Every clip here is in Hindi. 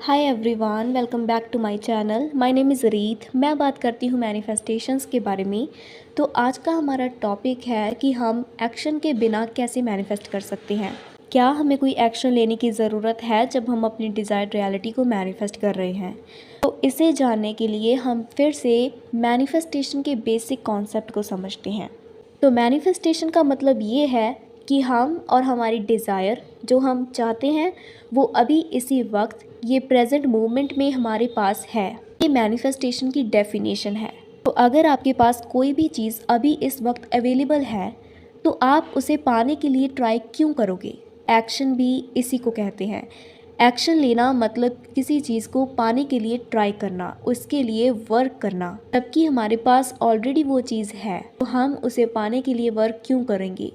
Hi everyone, welcome back to my channel. My name is Reet. मैं बात करती हूँ मैनिफेस्टेशंस के बारे में। तो आज का हमारा टॉपिक है कि हम एक्शन के बिना कैसे मैनिफेस्ट कर सकते हैं। क्या हमें कोई एक्शन लेने की ज़रूरत है जब हम अपनी डिज़ायर्ड रियलिटी को मैनिफेस्ट कर रहे हैं? तो इसे जानने के लिए हम फिर से मैनिफेस्टेशन के बेसिक कॉन्सेप्ट को समझते हैं। तो मैनिफेस्टेशन का मतलब ये है कि हम और हमारी डिज़ायर जो हम चाहते हैं वो अभी इसी वक्त ये प्रेजेंट मोमेंट में हमारे पास है। ये मैनिफेस्टेशन की डेफिनेशन है। तो अगर आपके पास कोई भी चीज़ अभी इस वक्त अवेलेबल है तो आप उसे पाने के लिए ट्राई क्यों करोगे? एक्शन भी इसी को कहते हैं। एक्शन लेना मतलब किसी चीज़ को पाने के लिए ट्राई करना, उसके लिए वर्क करना। जबकि हमारे पास ऑलरेडी वो चीज़ है तो हम उसे पाने के लिए वर्क क्यों करेंगे?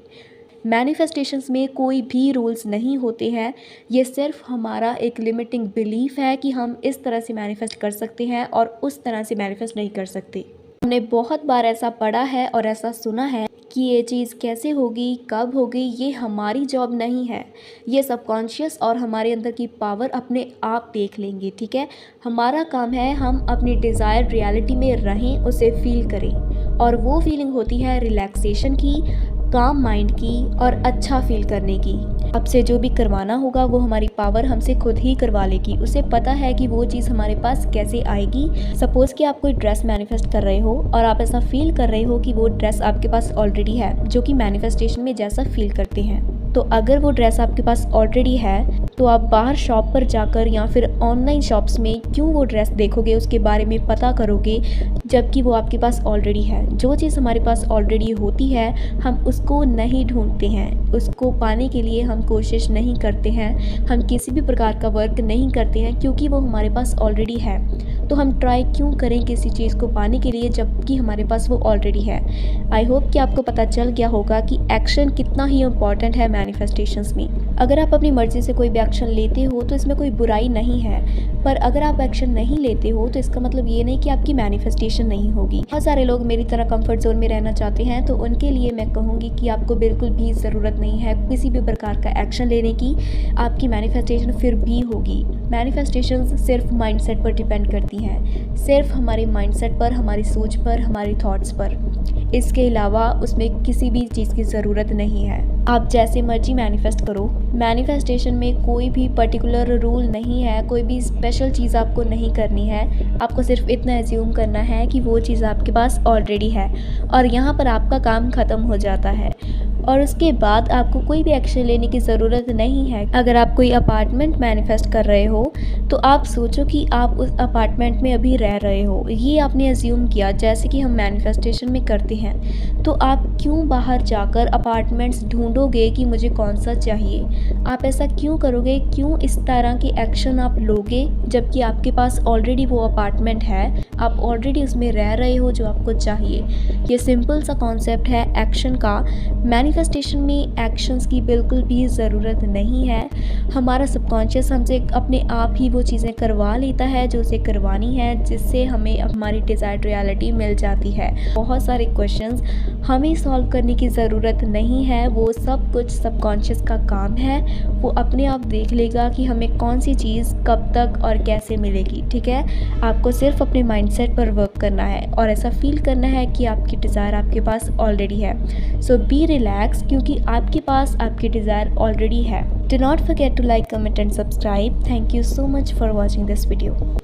मैनिफेस्टेशंस में कोई भी रूल्स नहीं होते हैं। ये सिर्फ हमारा एक लिमिटिंग बिलीफ है कि हम इस तरह से मैनिफेस्ट कर सकते हैं और उस तरह से मैनिफेस्ट नहीं कर सकते। हमने बहुत बार ऐसा पढ़ा है और ऐसा सुना है कि ये चीज़ कैसे होगी, कब होगी, ये हमारी जॉब नहीं है। ये सबकॉन्शियस और हमारे अंदर की पावर अपने आप देख लेंगे। ठीक है, हमारा काम है हम अपनी डिज़ायर्ड रियलिटी में रहें, उसे फील करें। और वो फीलिंग होती है रिलैक्सेशन की, काम माइंड की और अच्छा फील करने की। अब से जो भी करवाना होगा वो हमारी पावर हमसे खुद ही करवा लेगी। उसे पता है कि वो चीज़ हमारे पास कैसे आएगी। सपोज़ कि आप कोई ड्रेस मैनिफेस्ट कर रहे हो और आप ऐसा फील कर रहे हो कि वो ड्रेस आपके पास ऑलरेडी है, जो कि मैनिफेस्टेशन में जैसा फील करते हैं। तो अगर वो ड्रेस आपके पास ऑलरेडी है तो आप बाहर शॉप पर जाकर या फिर ऑनलाइन शॉप्स में क्यों वो ड्रेस देखोगे, उसके बारे में पता करोगे, जबकि वो आपके पास ऑलरेडी है। जो चीज़ हमारे पास ऑलरेडी होती है हम उसको नहीं ढूंढते हैं, उसको पाने के लिए हम कोशिश नहीं करते हैं, हम किसी भी प्रकार का वर्क नहीं करते हैं क्योंकि वो हमारे पास ऑलरेडी है। तो हम ट्राई क्यों करें किसी चीज़ को पाने के लिए जबकि हमारे पास वो ऑलरेडी है। आई होप कि आपको पता चल गया होगा कि एक्शन कितना ही इम्पॉर्टेंट है मैनिफेस्टेशंस में। अगर आप अपनी मर्ज़ी से कोई भी एक्शन लेते हो तो इसमें कोई बुराई नहीं है, पर अगर आप एक्शन नहीं लेते हो तो इसका मतलब ये नहीं कि आपकी मैनिफेस्टेशन नहीं होगी। बहुत सारे लोग मेरी तरह कंफर्ट जोन में रहना चाहते हैं, तो उनके लिए मैं कहूँगी कि आपको बिल्कुल भी ज़रूरत नहीं है किसी भी प्रकार का एक्शन लेने की। आपकी मैनिफेस्टेशन फिर भी होगी। मैनिफेस्टेशन सिर्फ माइंडसेट पर डिपेंड करती हैं, सिर्फ हमारे माइंडसेट पर, हमारी सोच पर, हमारी थॉट्स पर। इसके अलावा उसमें किसी भी चीज़ की ज़रूरत नहीं है। आप जैसे मर्जी मैनिफेस्ट करो। मैनिफेस्टेशन में कोई भी पर्टिकुलर रूल नहीं है, कोई भी स्पेशल चीज़ आपको नहीं करनी है। आपको सिर्फ इतना एज्यूम करना है कि वो चीज़ आपके पास ऑलरेडी है और यहाँ पर आपका काम ख़त्म हो जाता है और उसके बाद आपको कोई भी एक्शन लेने की ज़रूरत नहीं है। अगर आप कोई अपार्टमेंट मैनिफेस्ट कर रहे हो तो आप सोचो कि आप उस अपार्टमेंट में अभी रह रहे हो, ये आपने एज्यूम किया जैसे कि हम मैनिफेस्टेशन में करते हैं। तो आप क्यों बाहर जाकर अपार्टमेंट्स ढूंढोगे कि मुझे कौन सा चाहिए? आप ऐसा क्यों करोगे? क्यों इस तरह के एक्शन आप लोगे जबकि आपके पास ऑलरेडी वो अपार्टमेंट है, आप ऑलरेडी उसमें रह रहे हो जो आपको चाहिए। ये सिंपल सा कॉन्सेप्ट है एक्शन का। मैनिफेस्टेशन में एक्शंस की बिल्कुल भी ज़रूरत नहीं है। हमारा सबकॉन्शियस हमसे अपने आप ही वो चीज़ें करवा लेता है जो उसे करवानी है, जिससे हमें हमारी डिज़ायर्ड रियलिटी मिल जाती है। बहुत सारे क्वेश्चंस हमें सॉल्व करने की ज़रूरत नहीं है, वो सब कुछ सबकॉन्शियस का काम है। वो अपने आप देख लेगा कि हमें कौन सी चीज़ कब तक और कैसे मिलेगी। ठीक है, आपको सिर्फ अपने माइंडसेट पर वर्क करना है और ऐसा फील करना है कि आपकी डिज़ायर आपके पास ऑलरेडी है। सो बी रिलैक्स, क्योंकि आपके पास आपकी डिज़ायर ऑलरेडी है। Do not forget to like, comment and subscribe. Thank you so much for watching this video.